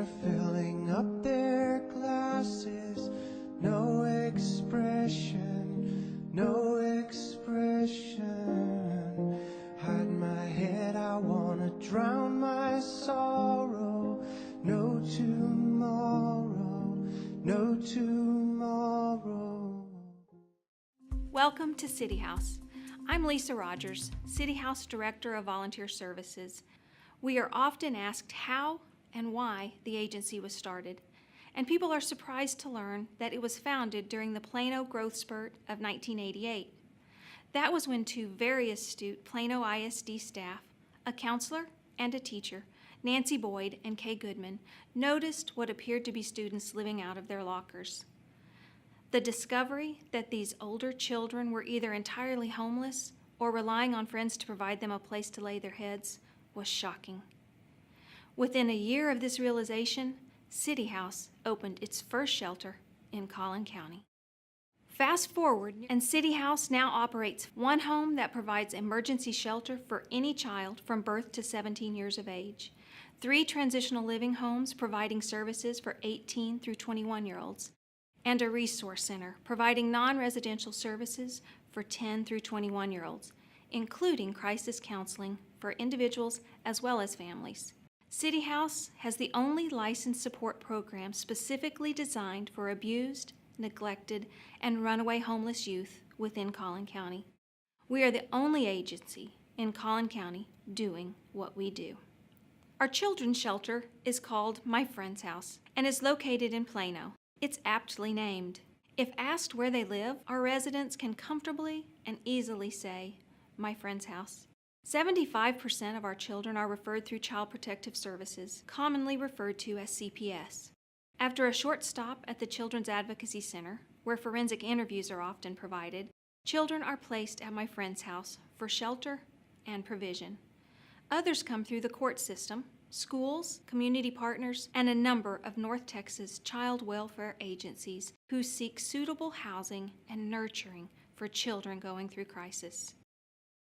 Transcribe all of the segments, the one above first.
there filling up their glasses. No expression, no expression. Hide my head, I wanna drown my sorrow. No tomorrow, no tomorrow. Welcome to City House. I'm Lisa Rogers, City House Director of Volunteer Services. We are often asked how and why the agency was started, and people are surprised to learn that it was founded during the Plano growth spurt of 1988. That was when two very astute Plano ISD staff, a counselor and a teacher, Nancy Boyd and Kay Goodman, noticed what appeared to be students living out of their lockers. The discovery that these older children were either entirely homeless or relying on friends to provide them a place to lay their heads was shocking. Within a year of this realization, City House opened its first shelter in Collin County. Fast forward, and City House now operates one home that provides emergency shelter for any child from birth to 17 years of age, 3 transitional living homes providing services for 18 through 21-year-olds, and a resource center providing non-residential services for 10 through 21-year-olds, including crisis counseling for individuals as well as families. City House has the only licensed support program specifically designed for abused, neglected, and runaway homeless youth within Collin County. We are the only agency in Collin County doing what we do. Our children's shelter is called My Friend's House and is located in Plano. It's aptly named. If asked where they live, our residents can comfortably and easily say, My Friend's House. 75% of our children are referred through Child Protective Services, commonly referred to as CPS. After a short stop at the Children's Advocacy Center, where forensic interviews are often provided, children are placed at My Friend's House for shelter and provision. Others come through the court system, schools, community partners, and a number of North Texas child welfare agencies who seek suitable housing and nurturing for children going through crisis.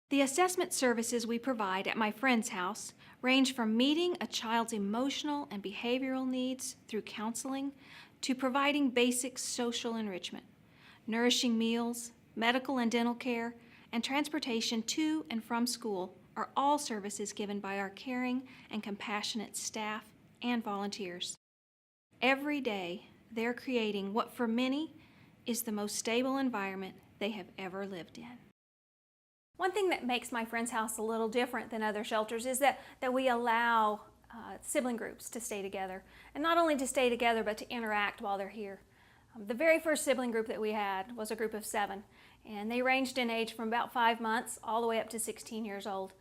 The assessment services we provide at My Friend's House range from meeting a child's emotional and behavioral needs through counseling to providing basic social enrichment, nourishing meals, medical and dental care, and transportation to and from school are all services given by our caring and compassionate staff and volunteers. Every day, they're creating what for many is the most stable environment they have ever lived in. One thing that makes My Friend's House a little different than other shelters is that we allow sibling groups to stay together. And not only to stay together, but to interact while they're here. The very first sibling group that we had was a group of 7. And they ranged in age from about 5 months all the way up to 16 years old.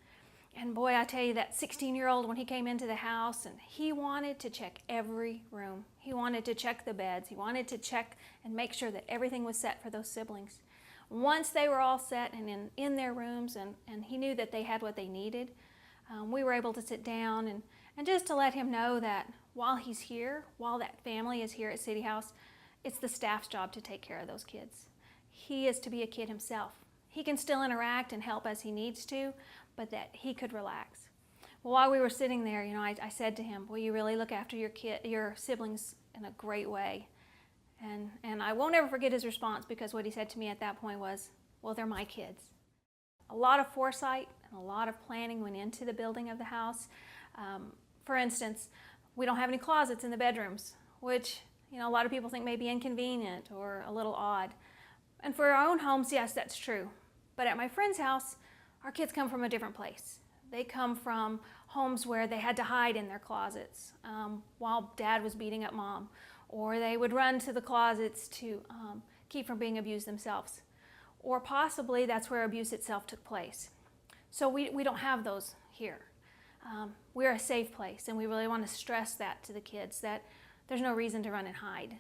And boy, I tell you, that 16-year-old, when he came into the house, and he wanted to check every room. He wanted to check the beds. He wanted to check and make sure that everything was set for those siblings. Once they were all set and in their rooms and he knew that they had what they needed, we were able to sit down and just to let him know that while he's here, while that family is here at City House, it's the staff's job to take care of those kids. He is to be a kid himself. He can still interact and help as he needs to, but that he could relax. Well, while we were sitting there, I said to him, well, you really look after your siblings in a great way. And I won't ever forget his response, because what he said to me at that point was, well, they're my kids. A lot of foresight and a lot of planning went into the building of the house. For instance, we don't have any closets in the bedrooms, which a lot of people think may be inconvenient or a little odd. And for our own homes, yes, that's true. But at My Friend's House, our kids come from a different place. They come from homes where they had to hide in their closets while Dad was beating up Mom. Or they would run to the closets to keep from being abused themselves. Or possibly that's where abuse itself took place. So we don't have those here. We're a safe place, and we really want to stress that to the kids, that there's no reason to run and hide.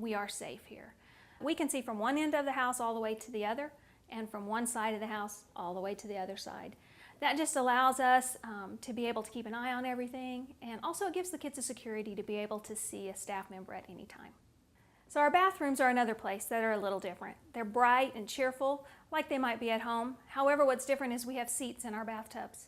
We are safe here. We can see from one end of the house all the way to the other, and from one side of the house all the way to the other side. That just allows us to be able to keep an eye on everything, and also gives the kids the security to be able to see a staff member at any time. So our bathrooms are another place that are a little different. They're bright and cheerful, like they might be at home. However, what's different is we have seats in our bathtubs.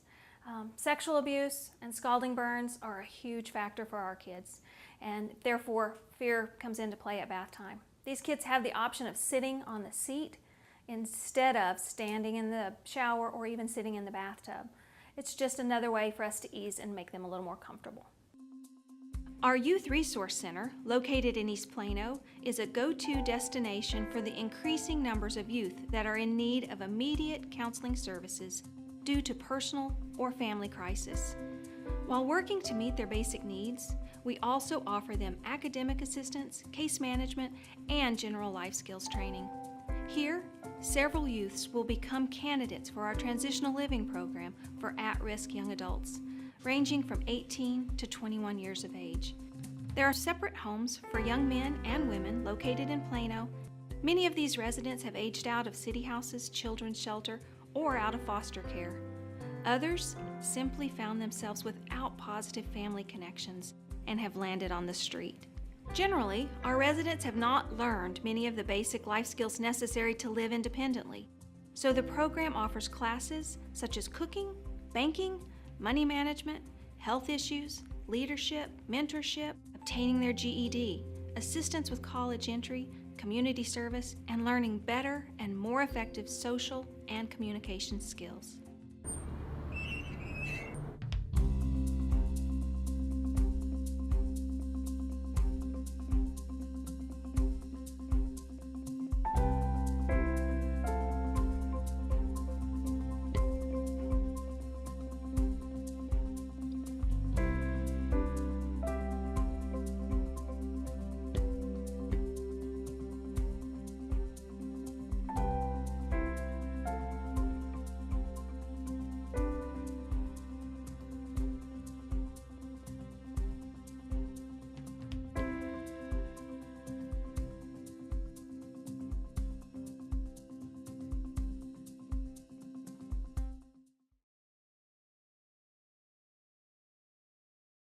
Sexual abuse and scalding burns are a huge factor for our kids, and therefore fear comes into play at bath time. These kids have the option of sitting on the seat instead of standing in the shower or even sitting in the bathtub. It's just another way for us to ease and make them a little more comfortable. Our Youth Resource Center, located in East Plano, is a go-to destination for the increasing numbers of youth that are in need of immediate counseling services due to personal or family crisis. While working to meet their basic needs, we also offer them academic assistance, case management, and general life skills training. Here, several youths will become candidates for our transitional living program for at-risk young adults, ranging from 18 to 21 years of age. There are separate homes for young men and women located in Plano. Many of these residents have aged out of City House's children's shelter or out of foster care. Others simply found themselves without positive family connections and have landed on the street. Generally, our residents have not learned many of the basic life skills necessary to live independently. So the program offers classes such as cooking, banking, money management, health issues, leadership, mentorship, obtaining their GED, assistance with college entry, community service, and learning better and more effective social and communication skills.